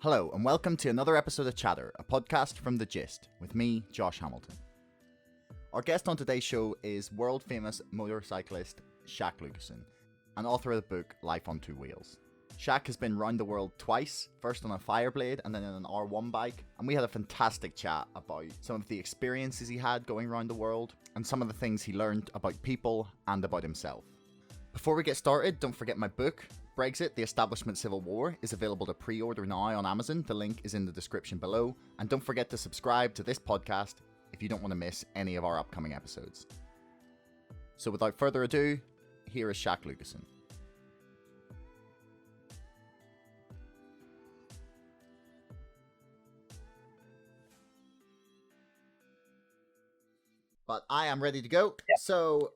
Hello and welcome to another episode of Chatter, a podcast from The Gist, with me, Josh Hamilton. Our guest on today's show is world-famous motorcyclist Sjaak Lucassen, and author of the book Life on Two Wheels. Sjaak has been round the world twice, first on a Fireblade and then on an R1 bike, and we had a fantastic chat about some of the experiences he had going around the world, and some of the things he learned about people and about himself. Before we get started, don't forget my book, BREXIT, The Establishment Civil War, is available to pre-order now on Amazon. The link is in the description below. And don't forget to subscribe to this podcast if you don't want to miss any of our upcoming episodes. So without further ado, here is Sjaak Lucassen. But I am ready to go. Yeah. So,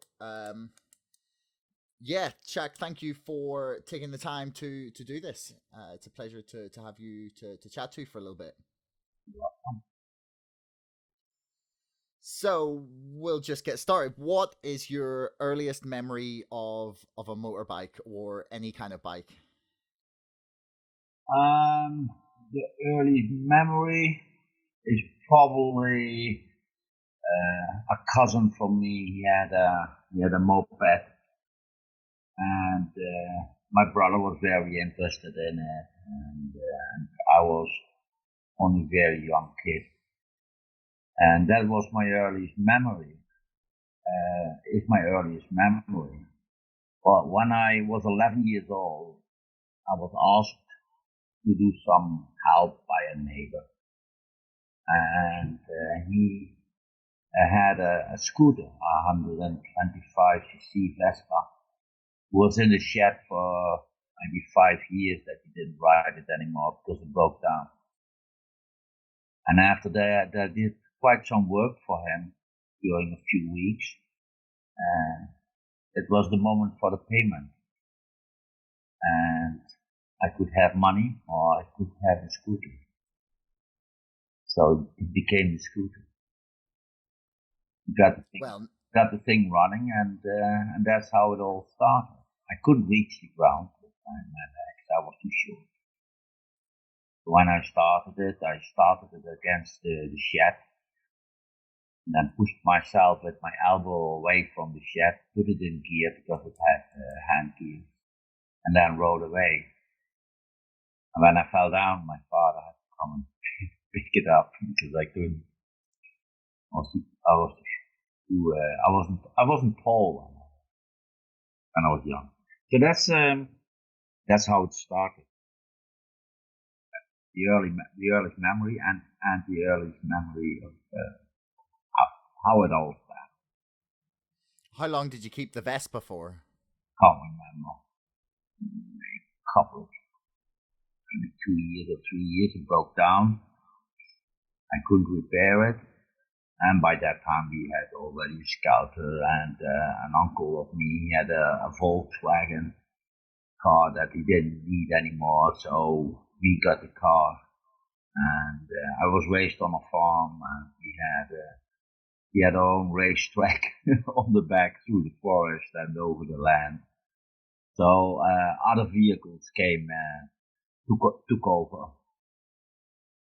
Sjaak, thank you for taking the time to do this. It's a pleasure to have you to chat to for a little bit. You're welcome. So we'll just get started. What is your earliest memory of a motorbike or any kind of bike? The earliest memory is probably a cousin from me. He had a moped. And my brother was very interested in it, and I was only a very young kid. And that was my earliest memory. Is my earliest memory. But when I was 11 years old, I was asked to do some help by a neighbor. And he had a scooter, a 125cc Vespa. Was in the shed for maybe 5 years that he didn't ride it anymore because it broke down. And after that, I did quite some work for him during a few weeks. And it was the moment for the payment. And I could have money or I could have a scooter. So it became the scooter. Got the thing running, and that's how it all started. I couldn't reach the ground with my legs. I was too short. When I started it against the shed, and then pushed myself with my elbow away from the shed, put it in gear because it had hand gears, and then rode away. And when I fell down, my father had to come and pick it up because I couldn't. I wasn't tall when I was young. So that's how it started. The earliest memory and the earliest memory of how it all started. How long did you keep the Vespa for? Can't remember. A couple of maybe 2 years or 3 years. It broke down. I couldn't repair it. And by that time, we had already a scooter, and an uncle of me, he had a Volkswagen car that he didn't need anymore, so we got the car. And I was raised on a farm, and we had our own racetrack on the back through the forest and over the land. So other vehicles came, took over.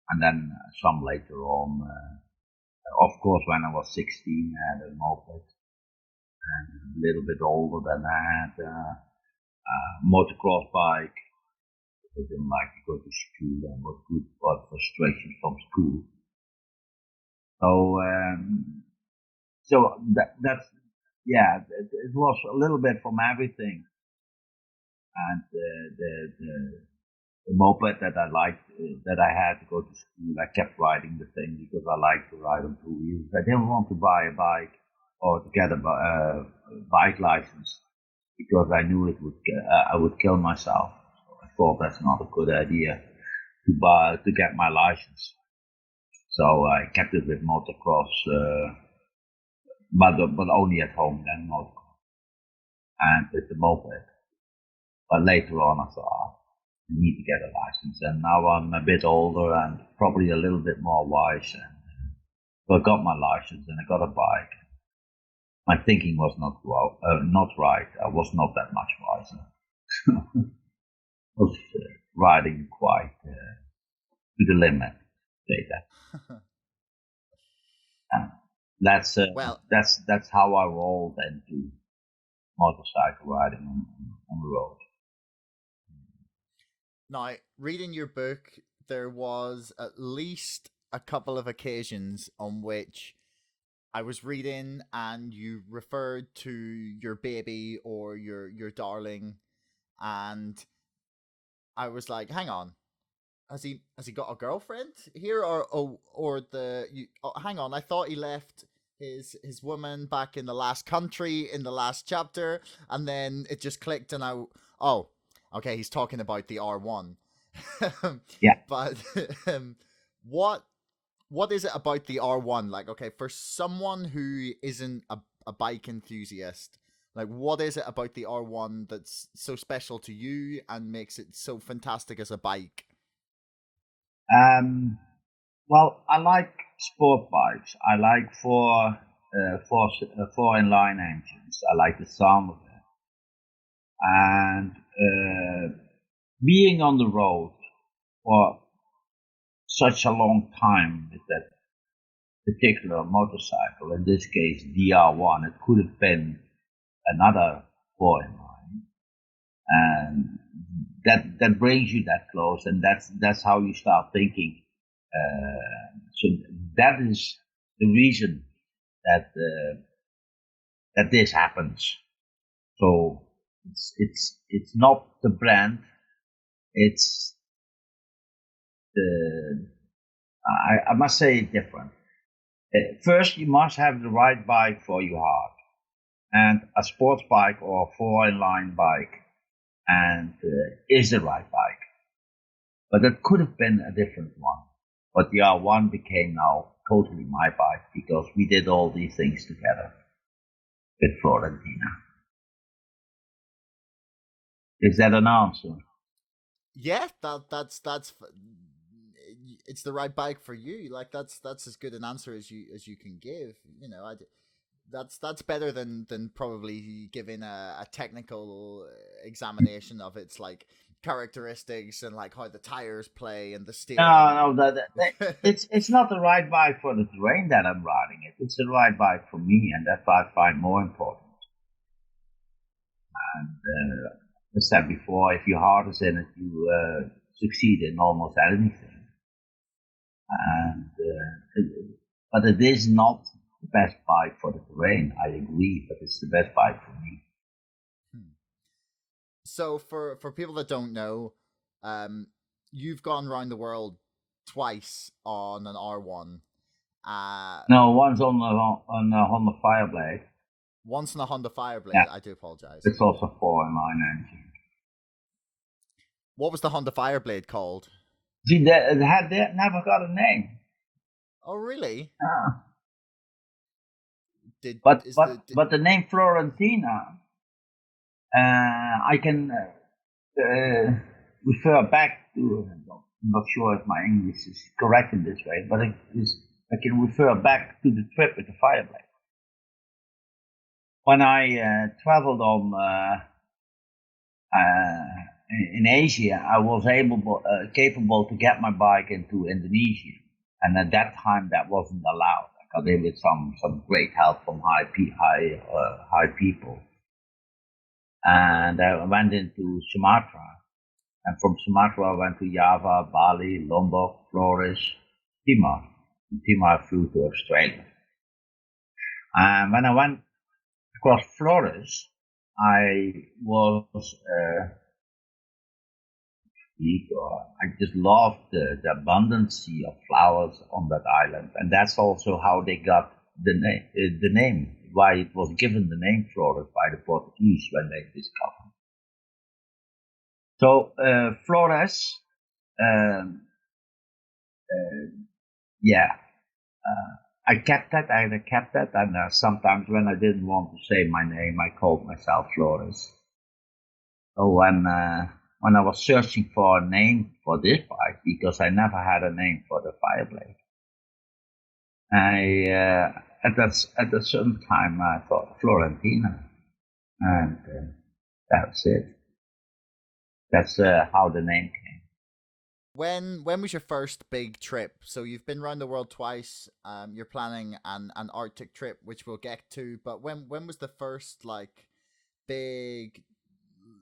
And then some later on. Of course, when I was 16, I had a moped, and a little bit older than I had a motocross bike. I didn't like to go to school and was good for frustration from school. So that's it was a little bit from everything, and the moped that I liked, that I had to go to school, I kept riding the thing because I liked to ride on two wheels. I didn't want to buy a bike or to get a bike license because I knew I would kill myself. So I thought that's not a good idea to get my license. So I kept it with motocross, but only at home then motocross and with the moped. But later on I thought, I need to get a license, and now I'm a bit older and probably a little bit more wise, and so I got my license and I got a bike. My thinking was not right. I was not that much wiser. I was riding quite to the limit. Say that. That's Well, that's how I rolled into motorcycle riding on the road. now, reading your book, there was at least a couple of occasions on which I was reading and you referred to your baby or your darling, and I was like, hang on, has he got a girlfriend here, or the you? Oh, hang on, I thought he left his woman back in the last country in the last chapter, and then it just clicked, and oh, okay, he's talking about the R1. Yeah. But what what is it about the R1? Like, okay, for someone who isn't a bike enthusiast, like, what is it about the R1 that's so special to you and makes it so fantastic as a bike? Well, I like sport bikes. I like four inline engines. I like the sound of it, and being on the road for such a long time with that particular motorcycle, in this case DR1, it could have been another four inline, and that brings you that close, and that's how you start thinking. So that is the reason that that this happens. So it's not the brand, it's the I must say it different. First, you must have the right bike for your heart, and a sports bike or a four-in-line bike, and is the right bike. But it could have been a different one. But the R1 became now totally my bike because we did all these things together with Florentina. Is that an answer? Yeah, that's it's the right bike for you. Like, that's as good an answer as you can give. You know, that's better than probably giving a technical examination of its like characteristics and like how the tires play and the steering. No, it's not the right bike for the terrain that I'm riding it. It's the right bike for me, and that's what I find more important. And as I said before, if your heart is in it, you succeed in almost anything. And but it is not the best bike for the terrain. I agree, but it's the best bike for me. So for people that don't know, you've gone around the world twice on an R1. No, one's on the Honda Fireblade. Once on a Honda Fireblade. Yeah, I do apologize. it's also 4-in-line engine. What was the Honda Fireblade called? See, they never got a name. Oh, really? But the name Florentina, I can refer back to. I'm not sure if my English is correct in this way, but I can refer back to the trip with the Fireblade. When I traveled in Asia, I was capable to get my bike into Indonesia, and at that time that wasn't allowed. I got in with some great help from high people, and I went into Sumatra, and from Sumatra I went to Java, Bali, Lombok, Flores, Timor. From Timor I flew to Australia, and when I went across Flores, I was I just loved the abundance of flowers on that island, and that's also how they got the name. Why it was given the name Flores by the Portuguese when they discovered. So Flores, um, yeah, I kept that. I kept that, and sometimes when I didn't want to say my name, I called myself Flores. So when I was searching for a name for this bike, because I never had a name for the Fireblade, I at a certain time I thought Florentina, and that's it. That's how the name came. When was your first big trip? So you've been around the world twice. You're planning an Arctic trip, which we'll get to. But when was the first like big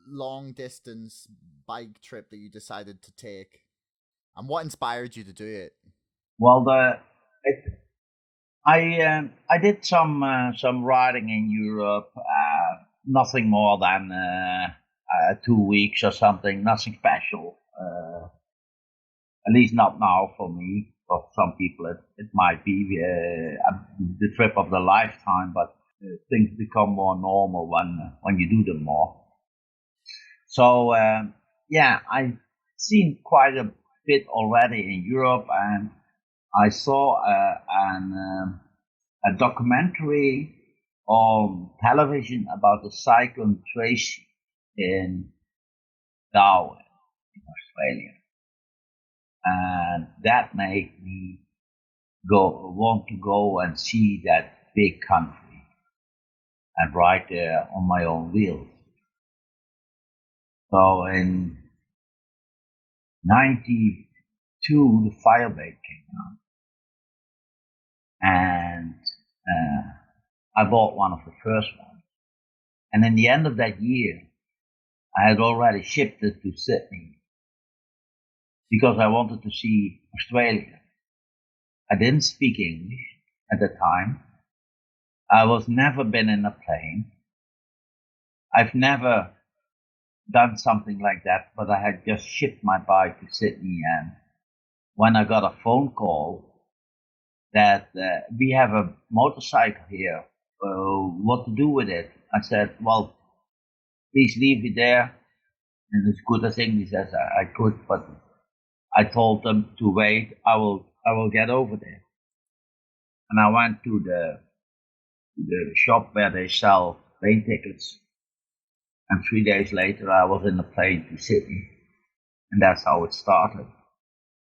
long distance bike trip that you decided to take, and what inspired you to do it? Well, I did some riding in Europe. Nothing more than 2 weeks or something. Nothing special. At least not now for me. For some people, it might be the trip of the lifetime. But things become more normal when you do them more. So yeah, I've seen quite a bit already in Europe, and I saw a documentary on television about the cyclone Tracy in Darwin, in Australia, and that made me want to go and see that big country and ride there on my own wheels. So in '92, the Firebake came out, and I bought one of the first ones. And in the end of that year, I had already shipped it to Sydney because I wanted to see Australia. I didn't speak English at the time. I was never been in a plane. I've never done something like that, but I had just shipped my bike to Sydney, and when I got a phone call that we have a motorcycle here, what to do with it? I said, well, please leave it there. And as good as English as I could, but I told them to wait. I will get over there. And I went to the shop where they sell plane tickets. And 3 days later, I was in a plane to Sydney, and that's how it started.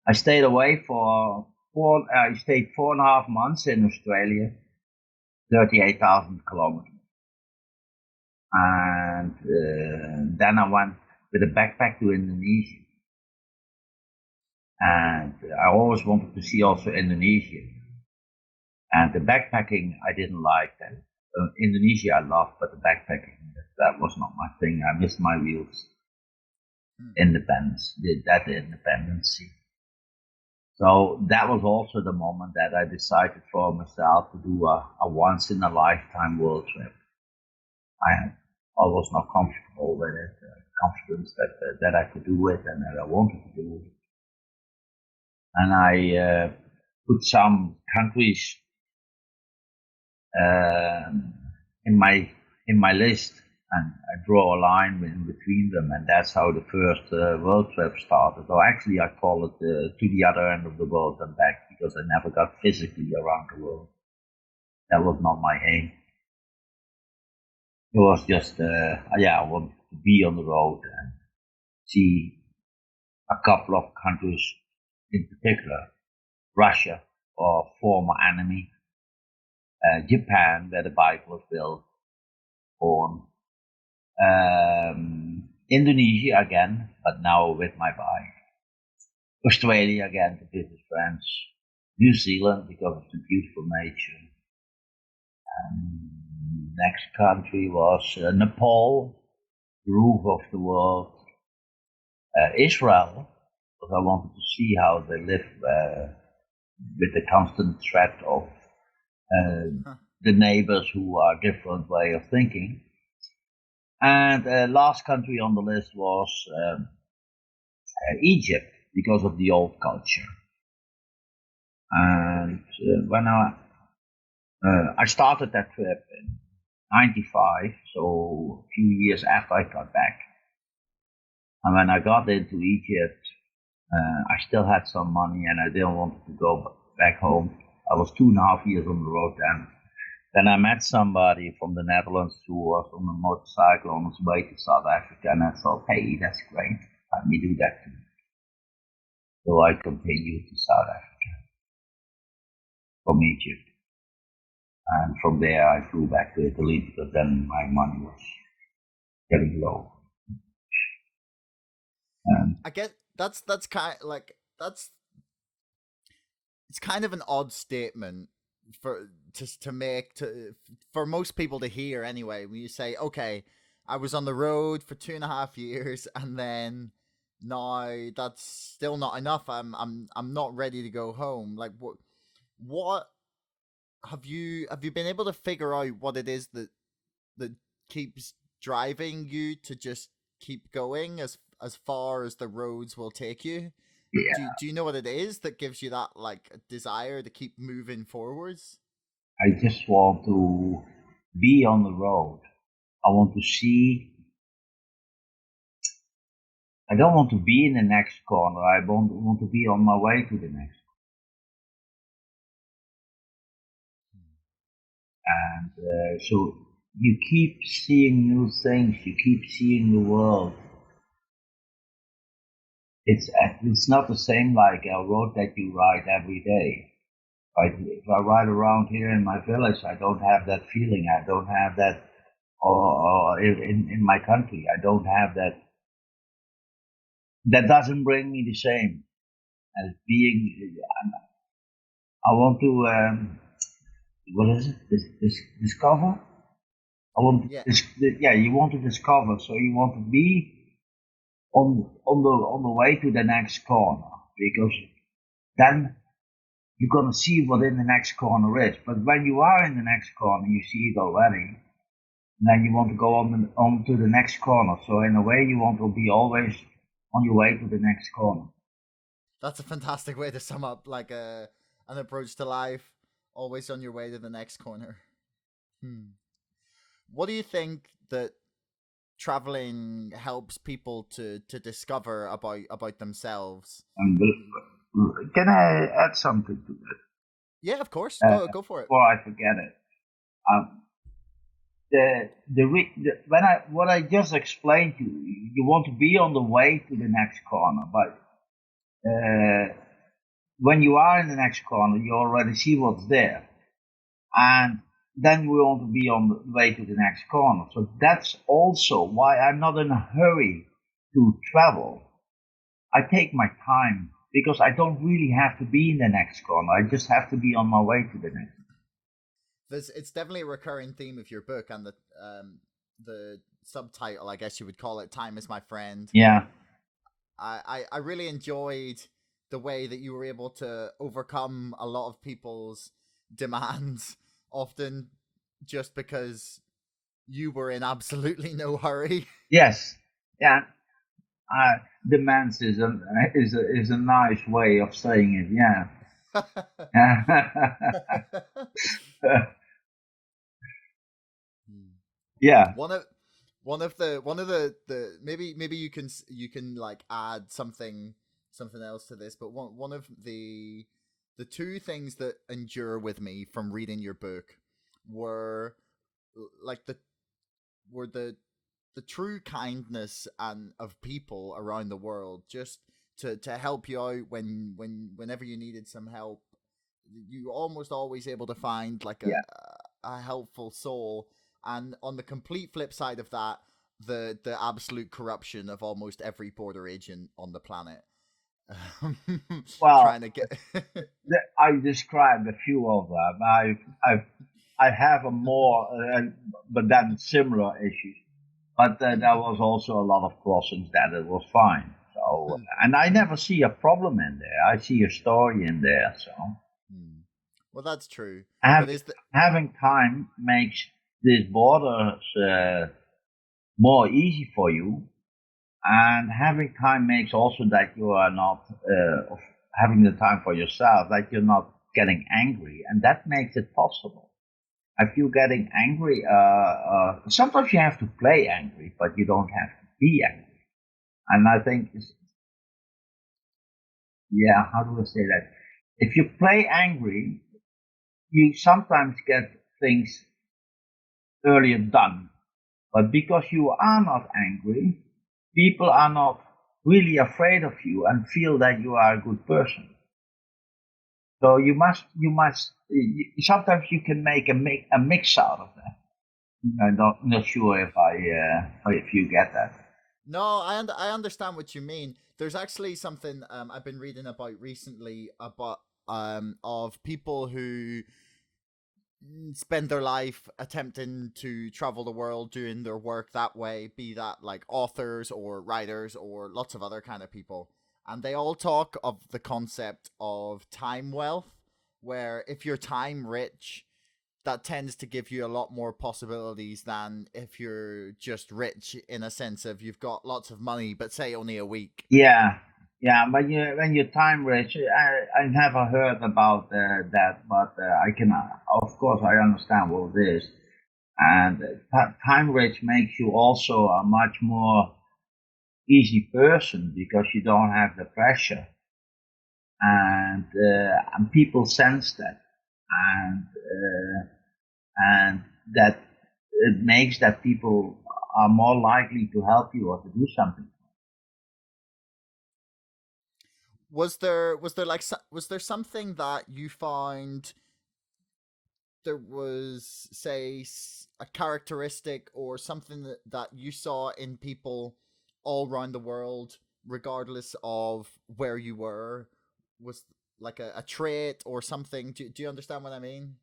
I stayed away I stayed 4.5 months in Australia, 38,000 kilometers. And then I went with a backpack to Indonesia. And I always wanted to see also Indonesia. And the backpacking, I didn't like that. Indonesia I loved, but the backpacking, that was not my thing. I missed my wheels. Independence, that independency. So that was also the moment that I decided for myself to do a once-in-a-lifetime world trip. I was not comfortable with it, confidence that I could do it and that I wanted to do it. And I put some countries in my list, and I draw a line in between them, and that's how the first world trip started. Or actually, I call it to the other end of the world and back, because I never got physically around the world. That was not my aim. It was just, I wanted to be on the road and see a couple of countries in particular. Russia, or former enemy. Japan, where the bike was built, born. Indonesia again, but now with my bike. Australia again to visit friends. New Zealand because of the beautiful nature. Next country was Nepal, the roof of the world. Israel, because I wanted to see how they live with the constant threat of the neighbors who are different way of thinking. And last country on the list was Egypt, because of the old culture. And when I started that trip in '95, so a few years after I got back. And when I got into Egypt, I still had some money and I didn't want to go back home. I was 2.5 years on the road then. Then I met somebody from the Netherlands who was on a motorcycle on his way to South Africa, and I thought, hey, that's great. Let me do that too. So I continued to South Africa from Egypt. And from there I flew back to Italy, because then my money was getting low. I guess that's kind of like that's it's kind of an odd statement for to make to for most people to hear anyway. When you say, "Okay, I was on the road for 2.5 years, and then now that's still not enough. I'm not ready to go home." Like what have you been able to figure out what it is that keeps driving you to just keep going as far as the roads will take you? Yeah, Do you know what it is that gives you that like desire to keep moving forwards? I just want to be on the road. I want to see. I don't want to be in the next corner. I want to be on my way to the next. And so you keep seeing new things. You keep seeing the world. It's not the same like a road that you ride every day. If I ride around here in my village, I don't have that feeling. I don't have that, or in my country, I don't have that. That doesn't bring me the same as being. I want to. What is it? Discover. I want. Yeah, Yeah, you want to discover. So you want to be on the way to the next corner, because then you're gonna see what in the next corner is. But when you are in the next corner, you see it already. And then you want to go on to the next corner. So in a way, you want to be always on your way to the next corner. that's a fantastic way to sum up like an approach to life. Always on your way to the next corner. Hmm. What do you think that traveling helps people to discover about themselves? And can I add something to Yeah, of course. that Go for it. before I forget it? Um, the when I what I just explained to you, you want to be on the way to the next corner, but when you are in the next corner, you already see what's there, and then we want to be on the way to the next corner. So that's also why I'm not in a hurry to travel. I take my time because I don't really have to be in the next corner. I just have to be on my way to the next. It's definitely a recurring theme of your book, and the subtitle, I guess you would call it, "Time is my friend." Yeah. I really enjoyed the way that you were able to overcome a lot of people's demands, often just because you were in absolutely no hurry. Yes. Yeah. Demands is a nice way of saying it. Yeah. Yeah. one of the maybe you can like add something else to this, but one of the two things that endure with me from reading your book were like the true kindness and of people around the world, just to help you out whenever you needed some help. You almost always able to find like Yeah. a helpful soul, and on the complete flip side of that, the absolute corruption of almost every border agent on the planet. Well, Trying to get I described a few of them. I have a more, but then similar issues. But there was also a lot of crossings that it was fine. So, and I never see a problem in there. I see a story in there. So, well, that's true. But having, is the having time makes these borders more easy for you, and having time makes also that you are not having the time for yourself, that you're not getting angry, and that makes it possible. If you're getting angry, sometimes you have to play angry, but you don't have to be angry. And I think, yeah, how do I say that? If you play angry, you sometimes get things earlier done. But because you are not angry, people are not really afraid of you and feel that you are a good person. So sometimes you can make a mix out of that. I'm not sure if you get that. No, I understand what you mean. There's actually something I've been reading about recently about of people who spend their life attempting to travel the world doing their work that way, be that like authors or writers or lots of other kind of people. And they all talk of the concept of time wealth, where if you're time rich, that tends to give you a lot more possibilities than if you're just rich in a sense of you've got lots of money, but say only a week. Yeah, yeah. But when you're time rich, I never heard about that, but I can, of course, I understand what it is. And time rich makes you also a much more easy person because you don't have the pressure, and people sense that, and and that it makes that people are more likely to help you or to do something. Was there something that you found there was say a characteristic or something that you saw in people all around the world regardless of where you were, was like a trait or something? Do you understand what I mean?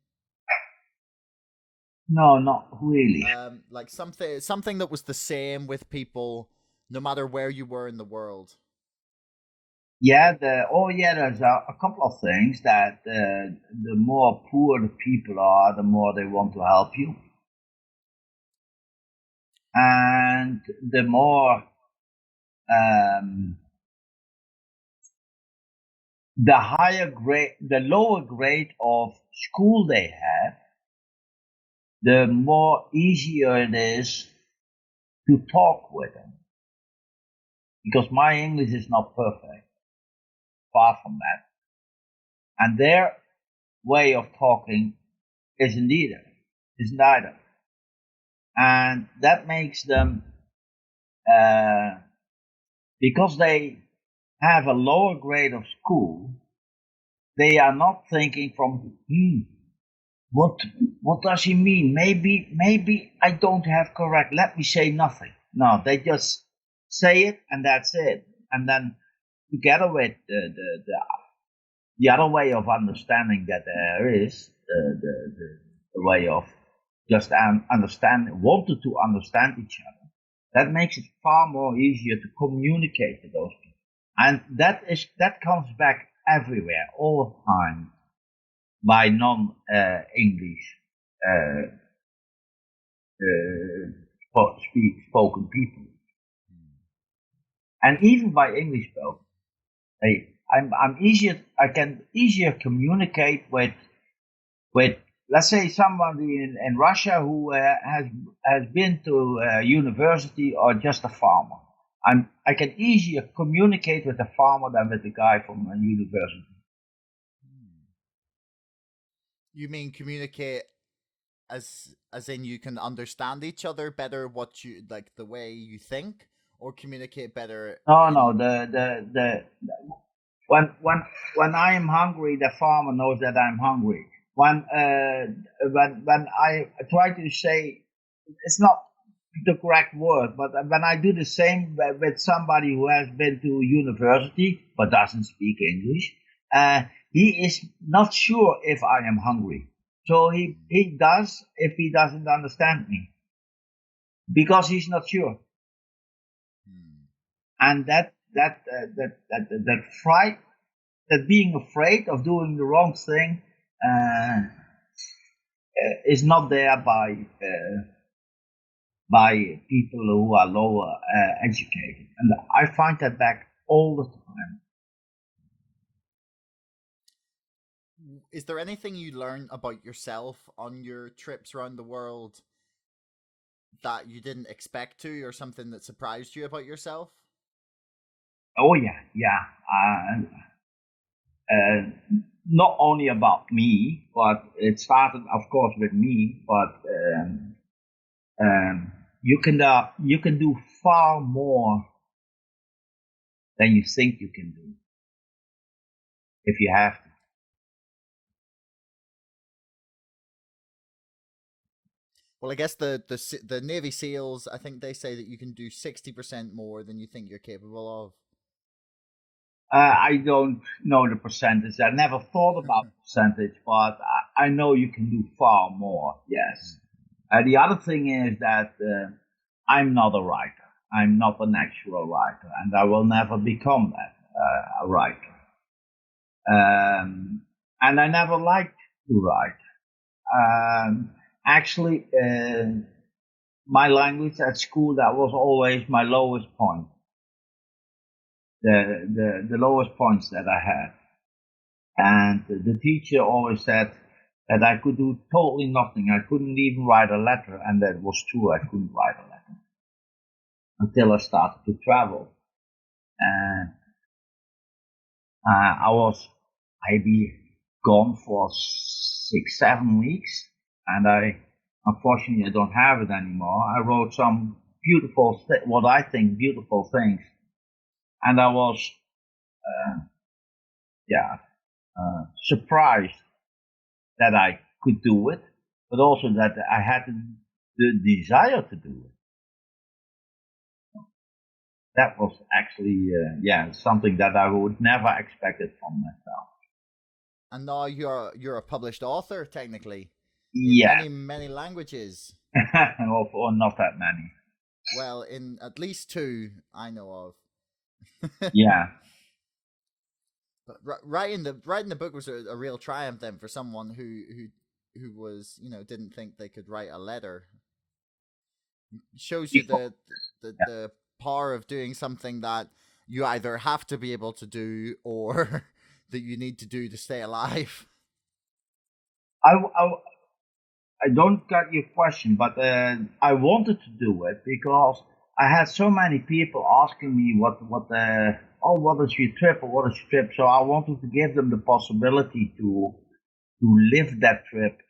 No, not really. Like something that was the same with people no matter where you were in the world. Yeah, there's a couple of things that the more poor the people are, the more they want to help you, and the more um, the lower grade of school they have, the more easier it is to talk with them. Because my English is not perfect, far from that, and their way of talking isn't either, and that makes them uh, because they have a lower grade of school, they are not thinking from what what does he mean? Maybe I don't have correct. Let me say nothing. No, they just say it and that's it. And then together with the other way of understanding that there is the way of just wanted to understand each other. That makes it far more easier to communicate with those people, and that comes back everywhere all the time by non-English uh, spoken people, and even by English spoken. I can easier communicate with let's say somebody in Russia who has been to university or just a farmer. I can easier communicate with a farmer than with the guy from a university. You mean communicate as in you can understand each other better, what you like the way you think, or communicate better No, no, in the when I am hungry, the farmer knows that I'm hungry. When I try to say, it's not the correct word, but when I do the same with somebody who has been to university but doesn't speak English, he is not sure if I am hungry. So he does if he doesn't understand me because he's not sure, and that fright, that being afraid of doing the wrong thing uh, is not there by people who are lower educated, and I find that back all the time. Is there anything you learn about yourself on your trips around the world that you didn't expect to, or something that surprised you about yourself? Oh yeah, yeah. Uh, Not only about me, but it started, of course, with me. But you can do far more than you think you can do if you have to. Well, I guess the Navy SEALs, I think they say that you can do 60% more than you think you're capable of. I don't know the percentage. I never thought about the percentage, but I know you can do far more. Yes. The other thing is that I'm not a writer. I'm not an actual writer, and I will never become that a writer. And I never liked to write. Actually, my language at school, that was always my lowest point. The lowest points that I had. And the teacher always said that I could do totally nothing. I couldn't even write a letter, and that was true. I couldn't write a letter until I started to travel. And I was maybe gone for 6-7 weeks, and unfortunately I don't have it anymore. I wrote some beautiful, what I think beautiful things, and I was, surprised that I could do it, but also that I had the desire to do it. That was actually, something that I would never expected from myself. And now you're a published author, technically, in many languages. or not that many. Well, in at least 2 I know of. Yeah. But writing the book was a real triumph then for someone who was, didn't think they could write a letter. It shows you the power of doing something that you either have to be able to do or that you need to do to stay alive. I don't get your question, but I wanted to do it because I had so many people asking me what is your trip, or what is your trip. So I wanted to give them the possibility to live that trip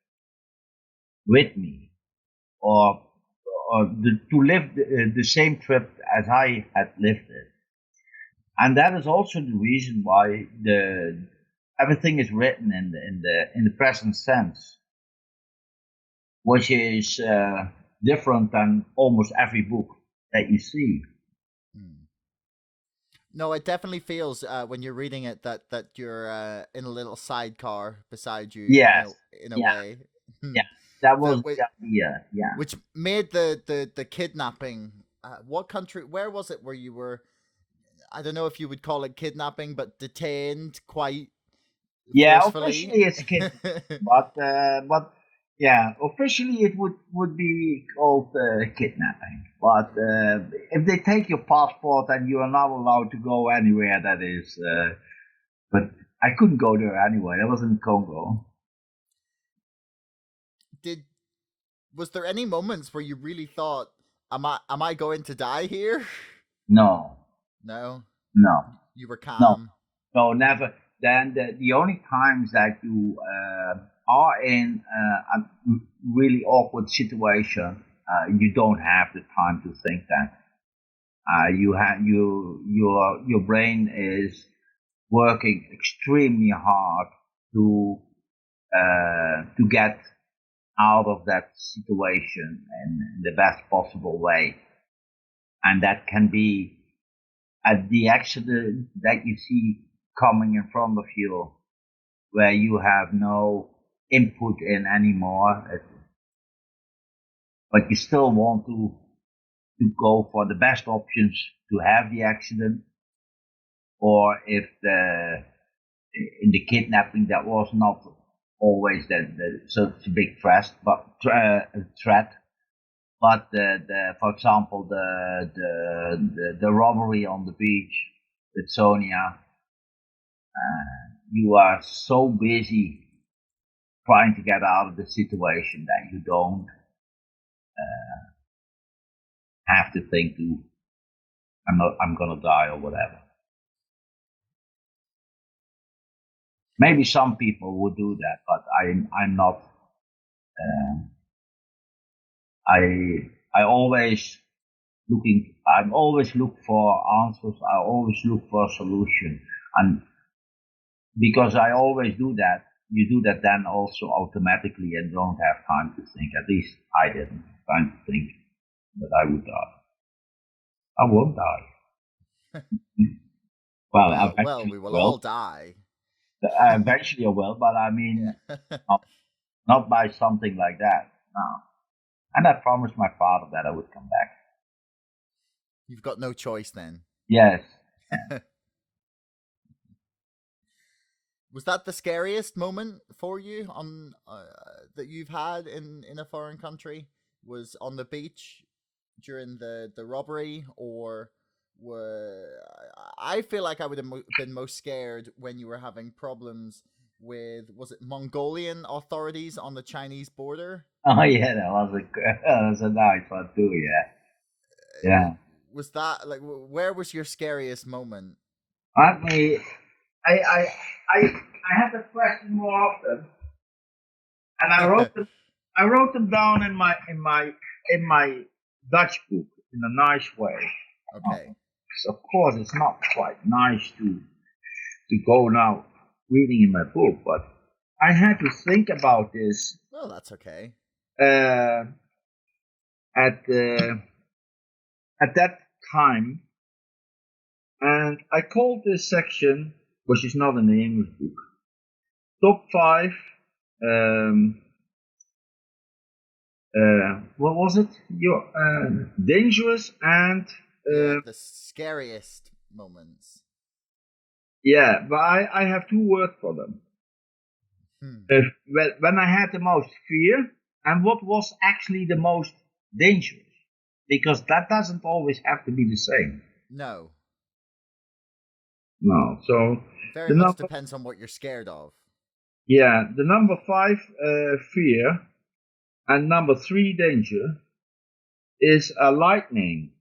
with me, or to live the same trip as I had lived it. And that is also the reason why everything is written in the present sense, which is different than almost every book that you see. No, it definitely feels when you're reading it that you're in a little sidecar beside you. Yes. In a way. Yeah, that was the idea. Yeah. Which made the kidnapping. What country? Where was it where you were? I don't know if you would call it kidnapping, but detained quite. Yeah, forcefully. Officially it's kidnapping, but yeah, officially it would be called kidnapping. But if they take your passport and you are not allowed to go anywhere, that is. But I couldn't go there anyway. I was in Congo. Was there any moments where you really thought, am I going to die here? No. No. You were calm. No, never. Then the only times that you are in a really awkward situation, you don't have the time to think that. Your brain is working extremely hard to get out of that situation in the best possible way, and that can be the accident that you see coming in front of you, where you have no input in anymore, but you still want to go for the best options to have the accident, or if in the kidnapping that was not always such a big threat, but for example the robbery on the beach with Sonia, you are so busy trying to get out of the situation that you don't have to think I'm gonna die or whatever. Maybe some people would do that, but I'm not. I always look for answers. I always look for a solution, and because I always do that, you do that then also automatically and don't have time to think. At least I didn't have time to think that I would die. I won't die. Well, we will all die. Eventually I will, but I mean, Yeah. not by something like that. No. And I promised my father that I would come back. You've got no choice then. Yes. Was that the scariest moment for you on that you've had in a foreign country? Was on the beach during the robbery, or I feel like I would have been most scared when you were having problems with, was it Mongolian authorities on the Chinese border? Oh yeah, that was a nice one too. Yeah. Was that like, where was your scariest moment? Let me. I have that question more often, and I wrote them down in my Dutch book in a nice way. Okay. So of course, it's not quite nice to go now reading in my book, but I had to think about this. Well, that's okay. At that time, and I called this section, which is not in the English book, top 5. What was it? Your dangerous and the scariest moments. Yeah, but I have 2 words for them. When I had the most fear, and what was actually the most dangerous, because that doesn't always have to be the same. No. So very much depends on what you're scared of. Yeah, the number 5 fear, and number 3 danger is a lightning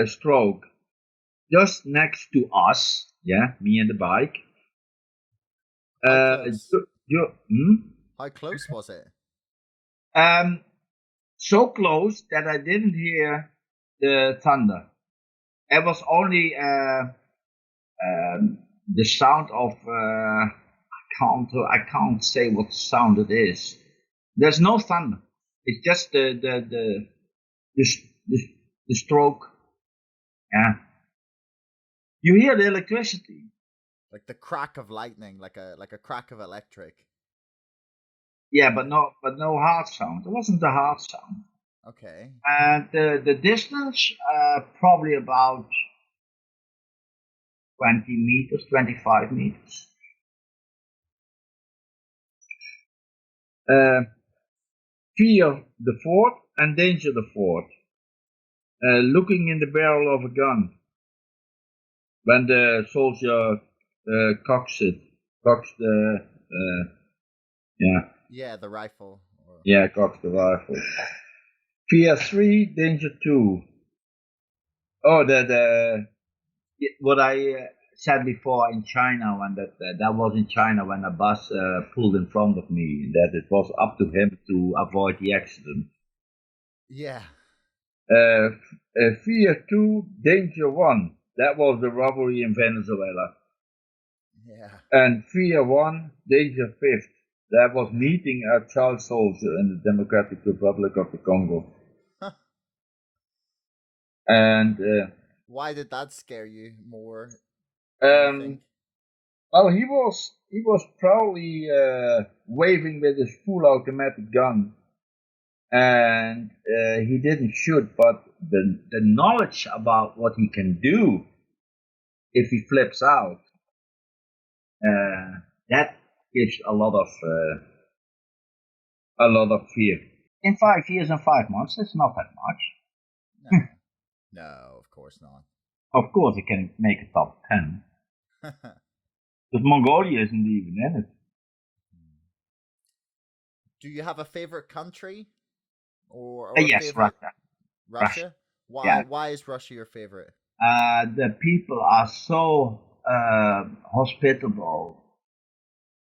stroke just next to us. Yeah, me and the bike. How close? How close was it? So close that I didn't hear the thunder. It was only the sound of I can't say what sound it is. There's no thunder. It's just the stroke. Yeah. You hear the electricity. Like the crack of lightning, like a crack of electric. Yeah, but no hard sound. It wasn't a hard sound. Okay. And the distance, probably about 20 meters, 25 meters. Fear the fourth, and danger the fourth. Looking in the barrel of a gun when the soldier cocks the the rifle. Yeah, cocks the rifle. Fear 3, danger 2. Oh, what I said before in China, when that was in China when a bus pulled in front of me, that it was up to him to avoid the accident. Yeah. Fear 2, danger 1. That was the robbery in Venezuela. Yeah. And fear 1, danger 5th. That was meeting a child soldier in the Democratic Republic of the Congo. And why did that scare you more? Well, he was probably waving with his full automatic gun, and he didn't shoot. But the knowledge about what he can do if he flips out, that gives a lot of fear. In 5 years and 5 months, it's not that much. No, of course not. Of course, it can make a top 10. But Mongolia isn't even in it. Do you have a favorite country? Or yes, favorite? Russia. Why? Yeah. Why is Russia your favorite? The people are so hospitable,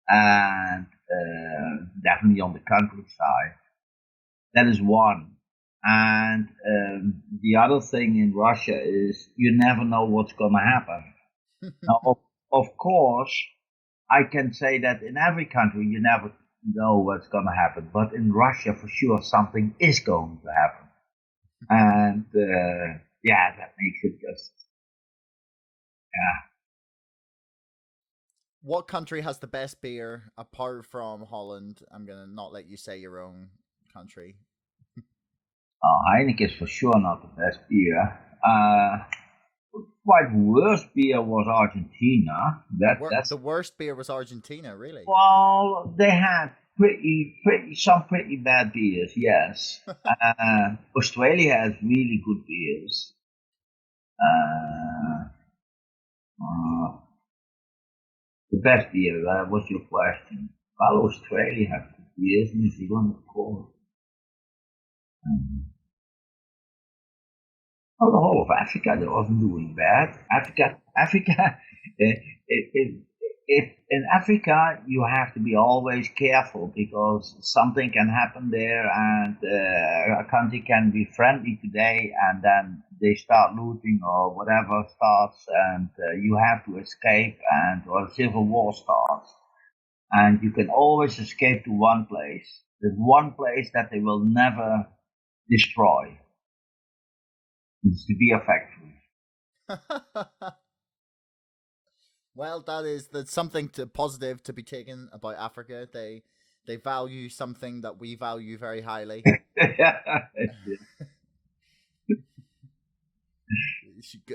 and definitely on the countryside. That is one. And the other thing in Russia is you never know what's going to happen. Now, of course, I can say that in every country you never know what's going to happen, but in Russia for sure something is going to happen, and yeah, that makes it just yeah. What country has the best beer apart from Holland? I'm gonna not let you say your own country. Heineken is for sure not the best beer. Quite worst beer was Argentina. That's The worst beer was Argentina, really. well, they had some pretty bad beers. Yes, Australia has really good beers. Uh, uh, the best beer. What's your question? Well, Australia has good beers. New Zealand, of course. Um, Oh, the whole of Africa that wasn't doing bad. Africa, if in Africa you have to be always careful because something can happen there, and a country can be friendly today, and then they start looting or whatever starts, and you have to escape, and or a civil war starts, and you can always escape to one place. There's one place that they will never destroy. It's the beer factory. Well, that's something positive to be taken about Africa. They value something that we value very highly. It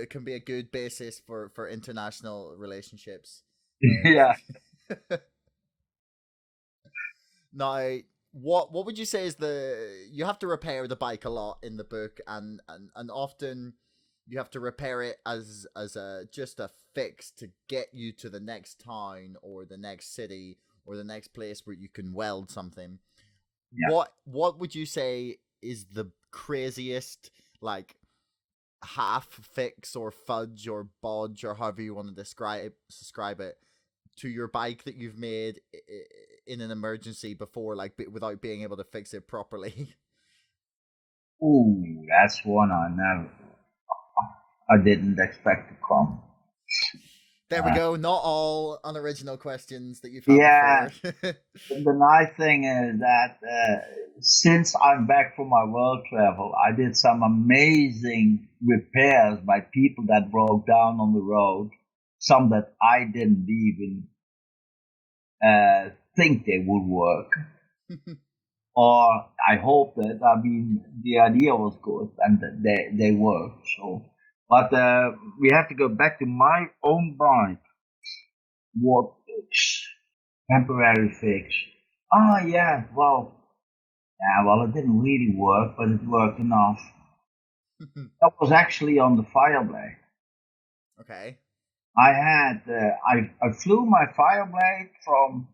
can be a good basis for international relationships. Yeah. Now, what would you say is you have to repair the bike a lot in the book, and often you have to repair it as a just a fix to get you to the next town or the next city or the next place where you can weld something. Yeah. What would you say is the craziest, like, half fix or fudge or bodge or however you want to describe it to your bike that you've made in an emergency before, like, without being able to fix it properly? Ooh, that's one I didn't expect to come. There we go. Not all unoriginal questions that you've had Yeah. before. The nice thing is that since I'm back from my world travel, I did some amazing repairs by people that broke down on the road. Some that I didn't even think they would work. Or I hope that. I mean, the idea was good and they worked. So, but we have to go back to my own bike. What fix? Temporary fix. Oh yeah, well, it didn't really work, but it worked enough. That was actually on the Fireblade. Okay. I had I flew my Fireblade from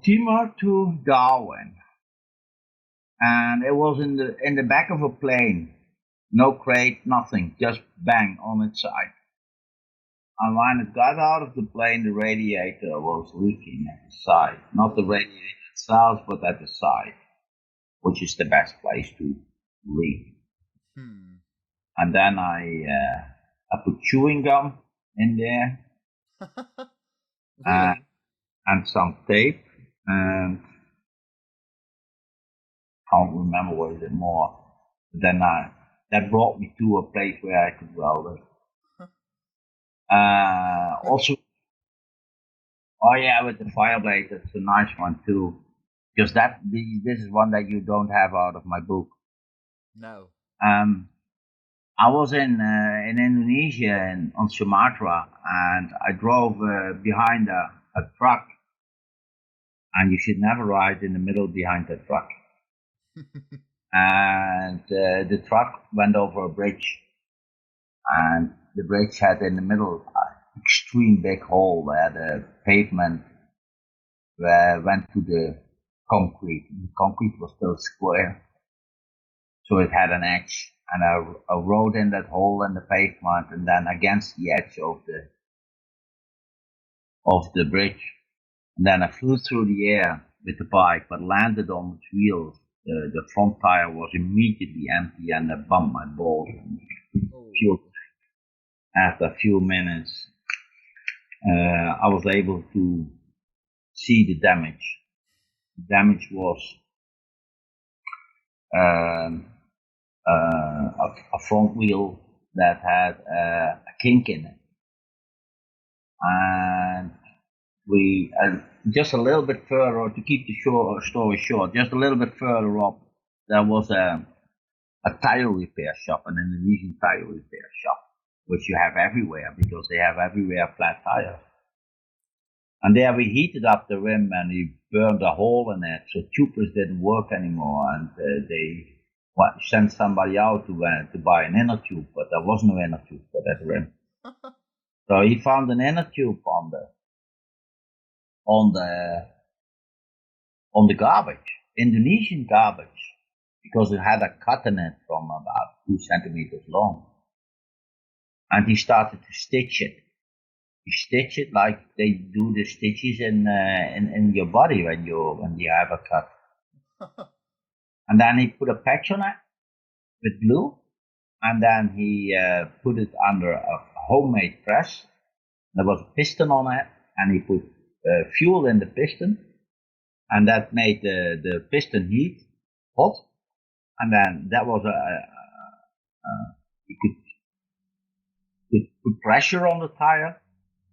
Timor to Darwin, and it was in the back of a plane, no crate, nothing, just bang on its side. And when it got out of the plane, the radiator was leaking at the side, not the radiator itself, but at the side, which is the best place to leak. And then I put chewing gum in there. Really? And some tape, and can't remember what it more. But then that brought me to a place where I could weld it. Also, oh yeah, with the Fireblade, that's a nice one too. Because this is one that you don't have out of my book. No. I was in Indonesia on Sumatra, and I drove behind a truck, and you should never ride in the middle behind the truck. And the truck went over a bridge, and the bridge had in the middle an extreme big hole where the pavement went to the concrete. The concrete was still square, so it had an edge, and I rode in that hole in the pavement, and then against the edge of the bridge, and then I flew through the air with the bike, but landed on its wheels. The front tire was immediately empty, and I bumped my balls. Oh. Pure. after a few minutes, I was able to see the damage. The damage was a front wheel that had a kink in it. And we, just a little bit further, to keep the story short, just a little bit further up, there was a tire repair shop, an Indonesian tire repair shop, which you have everywhere because they have everywhere flat tires. And there we heated up the rim and we burned a hole in it, so tubeless didn't work anymore, and they sent somebody out to buy an inner tube, but there was no inner tube for that rim. So he found an inner tube on the garbage, Indonesian garbage, because it had a cut in it from about 2 centimeters long. And he started to stitch it. He stitched it like they do the stitches in your body when you have a cut. And then he put a patch on it with glue, and then he put it under a homemade press. There was a piston on it, and he put fuel in the piston, and that made the piston hot, and then that was you could put pressure on the tire,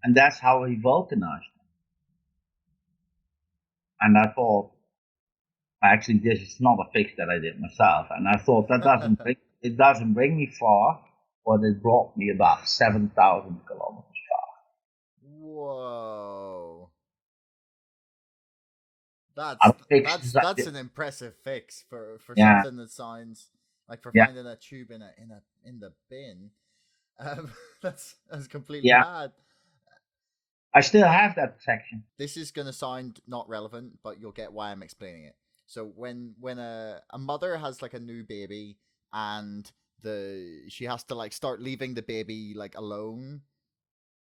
and that's how he vulcanized it. And I thought, actually, this is not a fix that I did myself, and I thought that doesn't bring me far, but it brought me about 7,000 kilometers far. Whoa. That's an impressive fix for something that sounds like finding a tube in the bin. That's completely mad. I still have that section. This is gonna sound not relevant, but you'll get why I'm explaining it. So when a mother has like a new baby and she has to like start leaving the baby like alone,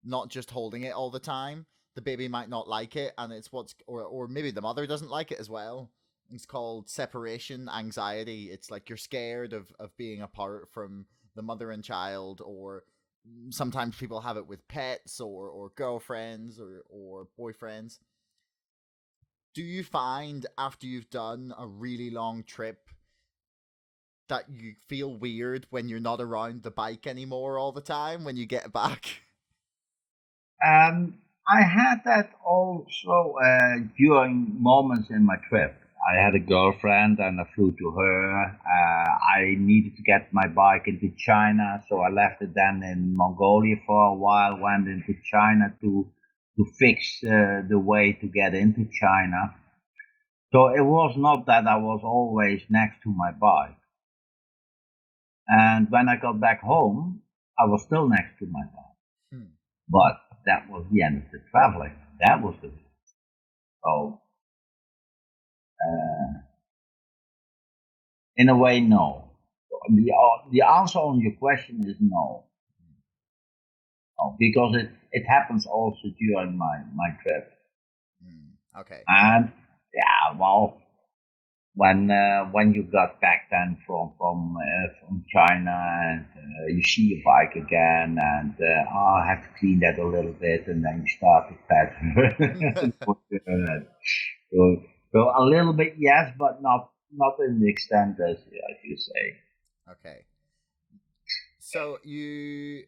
not just holding it all the time, the baby might not like it, and it's or maybe the mother doesn't like it as well. It's called separation anxiety. It's like you're scared of being apart from the mother and child, or sometimes people have it with pets or girlfriends or boyfriends. Do you find after you've done a really long trip that you feel weird when you're not around the bike anymore all the time when you get back? I had that also during moments in my trip. I had a girlfriend and I flew to her. I needed to get my bike into China, so I left it then in Mongolia for a while, went into China to fix the way to get into China. So it was not that I was always next to my bike. And when I got back home, I was still next to my bike. But that was the end of the traveling. That was the... So... in a way, no. The answer on your question is no. Because it happens also during my trip. Okay. And yeah, well, when you got back then from China and you see your bike again and I have to clean that a little bit, and then you start to pet. So a little bit, yes, but not in the extent as you say. Okay. So you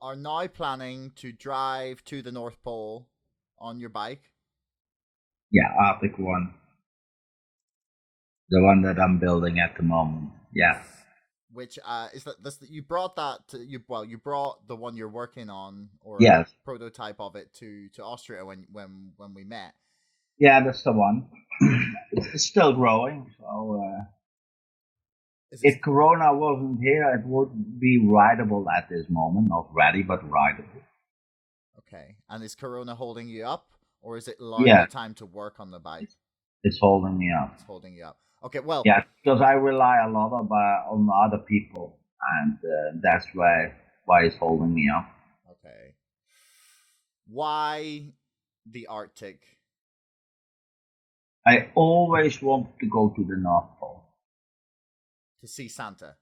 are now planning to drive to the North Pole on your bike? Yeah, Arctic one. The one that I'm building at the moment. Yeah. Which is that you brought that to you brought the one you're working on, or yes, prototype of it to Austria when we met. Yeah, that's the one. It's still growing, so if Corona wasn't here, it would be rideable at this moment. Not ready, but rideable. Okay. And is Corona holding you up, or is it allowing you time to work on the bike? It's holding me up. It's holding you up. Okay, well... Yeah, because I rely a lot on other people, and that's why it's holding me up. Okay. Why the Arctic? I always wanted to go to the North Pole. To see Santa?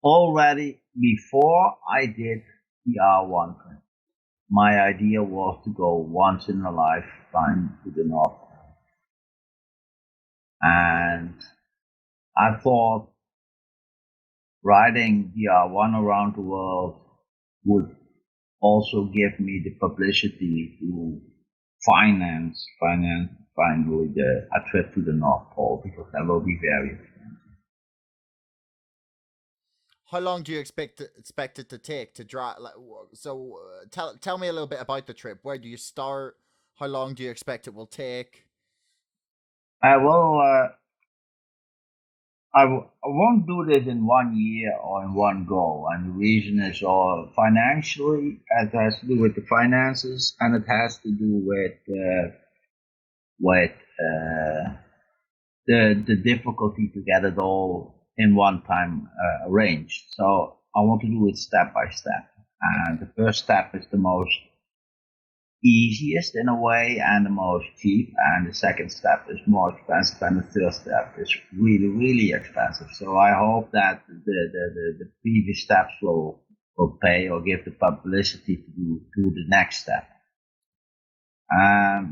Already before I did DR1 trip. My idea was to go once in a lifetime to the North. And I thought riding DR1 around the world would also give me the publicity to finance finally a trip to the North Pole, because that will be very expensive. How long do you expect it to take to drive? So tell me a little bit about the trip. Where do you start? How long do you expect it will take? I won't do this in 1 year or in one go, and the reason is all financially. It has to do with the finances, and it has to do with the difficulty to get it all in one time arranged. So I want to do it step by step, and the first step is the most easiest in a way and the most cheap, and the second step is more expensive, and the third step is really, really expensive. So I hope that the previous steps will pay or give the publicity to the next step.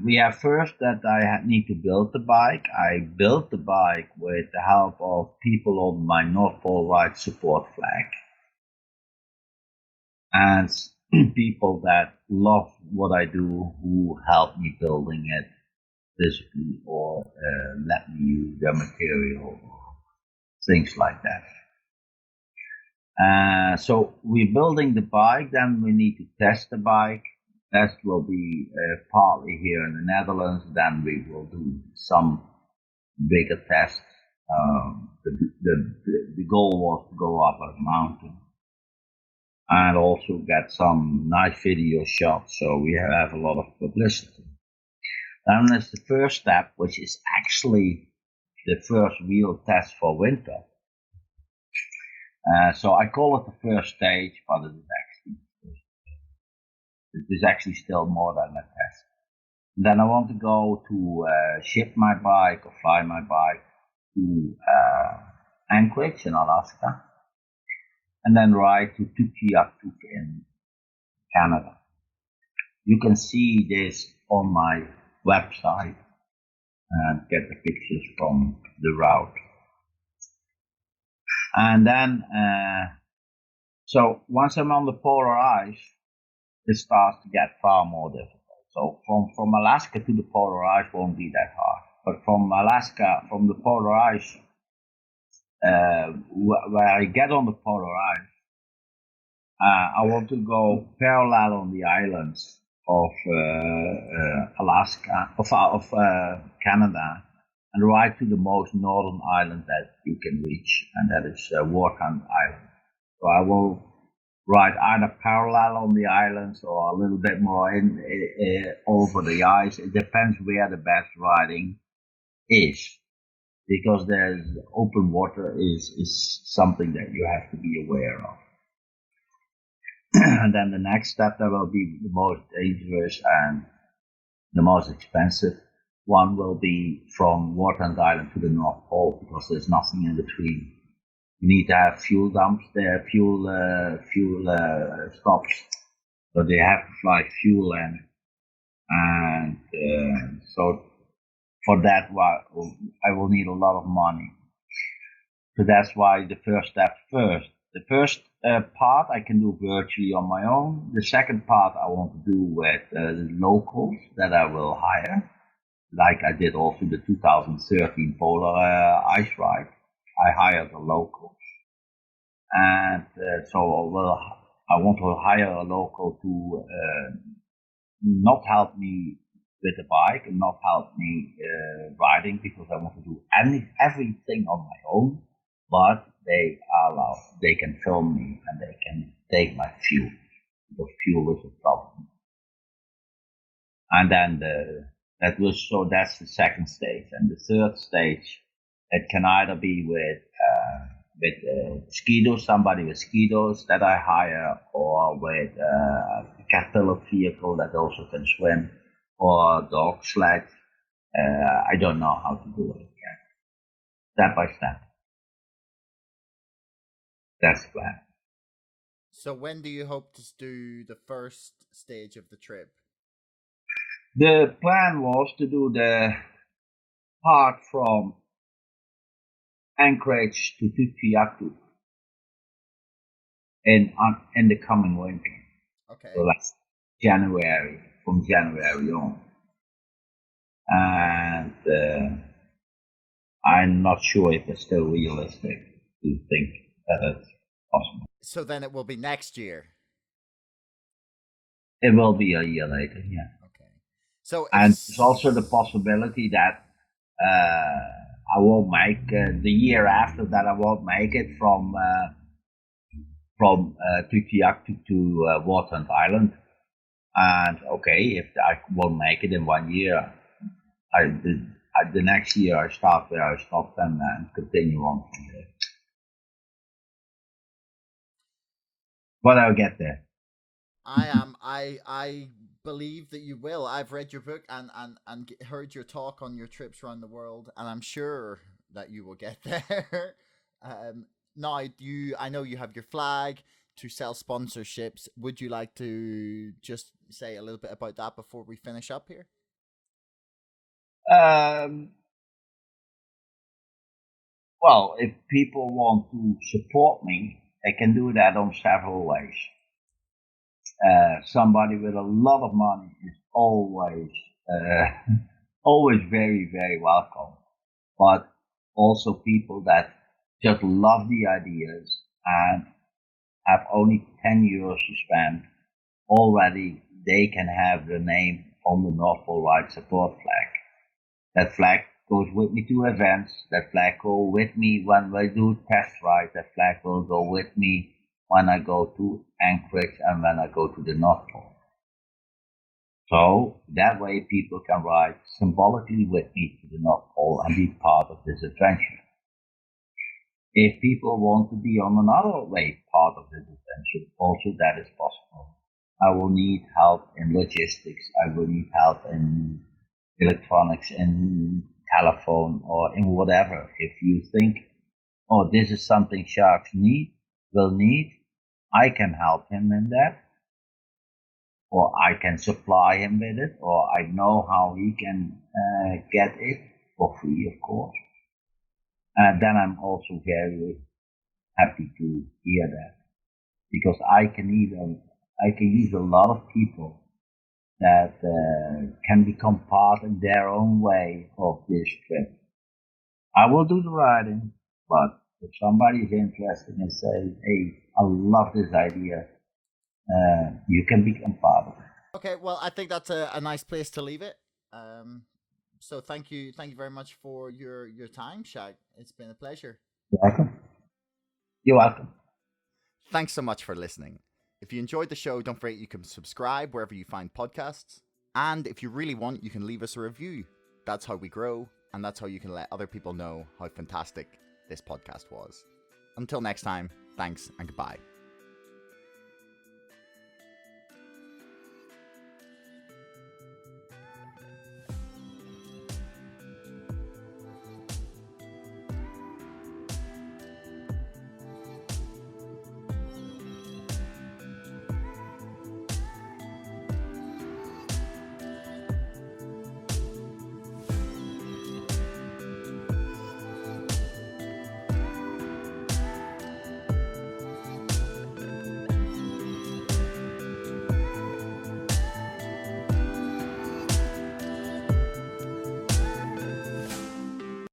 We have first that I need to build the bike. I built the bike with the help of people on my North Pole Ride support flag, and people that love what I do, who help me building it physically, or let me use their material, or things like that. So we're building the bike, then we need to test the bike. Test will be partly here in the Netherlands, then we will do some bigger tests. The goal was to go up a mountain and also get some nice video shots, so we have a lot of publicity. Then there's the first step, which is actually the first real test for winter. So I call it the first stage, but it is actually still more than a test. And then I want to go to ship my bike or fly my bike to Anchorage in Alaska, and then ride to Tuktoyaktuk in Canada. You can see this on my website and get the pictures from the route. And then, so once I'm on the polar ice, it starts to get far more difficult. So from Alaska to the polar ice won't be that hard. But from the polar ice, where I get on the polar ice, I want to go parallel on the islands of Alaska, of Canada, and ride to the most northern island that you can reach, and that is Warkand Island. So I will ride either parallel on the islands or a little bit more over the ice. It depends where the best riding is, because there's open water is something that you have to be aware of. And then the next step that will be the most dangerous and the most expensive one will be from Warkand Island to the North Pole, because there's nothing in between. You need to have fuel dumps there, fuel stops, so they have to fly fuel in, and so for that I will need a lot of money. So that's why the first step first. The first part I can do virtually on my own. The second part I want to do with the locals that I will hire, like I did also the 2013 Polar Ice Ride. I hired a local, and so I want to hire a local to not help me with the bike and not help me riding, because I want to do everything on my own, but they can film me and they can take my fuel, because fuel is a problem. And then that's the second stage. And the third stage, it can either be with skidos, somebody with skidos that I hire, or with a caterpillar vehicle that also can swim, or a dog sled. I don't know how to do it yet. Step by step. That's the plan. So when do you hope to do the first stage of the trip? The plan was to do the part from Anchorage to Tuktoyaktuk in the coming winter. Okay. So that's January, from January on. And I'm not sure if it's still realistic to think that it's possible. So then it will be next year. It will be a year later, yeah. Okay. So and there's also the possibility that I won't make the year after that. I won't make it from Tuktoyaktuk to Waterland Island. And okay, if I won't make it in 1 year, the next year I start where I stopped and continue on from there. But I'll get there. I believe that you will. I've read your book and heard your talk on your trips around the world, and I'm sure that you will get there. Now, I know you have your flag to sell sponsorships. Would you like to just say a little bit about that before we finish up here? Well, if people want to support me, they can do that on several ways. Somebody with a lot of money is always very, very welcome. But also people that just love the ideas and have only 10 euros to spend, already they can have their name on the North Pole Ride support flag. That flag goes with me to events. That flag goes with me when I do test rides. That flag will go with me when I go to Anchorage and when I go to the North Pole. So that way people can ride symbolically with me to the North Pole and be part of this adventure. If people want to be on another way part of this adventure, also that is possible. I will need help in logistics. I will need help in electronics, in telephone, or in whatever. If you think, oh, this is something Sjaak will need, I can help him in that, or I can supply him with it, or I know how he can get it for free, of course. And then I'm also very happy to hear that, because I can use a lot of people that can become part in their own way of this trip. I will do the riding, but if somebody is interested and say, hey, I love this idea, you can become part of it. Okay, well, I think that's a nice place to leave it. So thank you very much for your time, Sjaak. It's been a pleasure. You're welcome. You're welcome. Thanks so much for listening. If you enjoyed the show, don't forget you can subscribe wherever you find podcasts. And if you really want, you can leave us a review. That's how we grow, and that's how you can let other people know how fantastic this podcast was. Until next time, thanks and goodbye.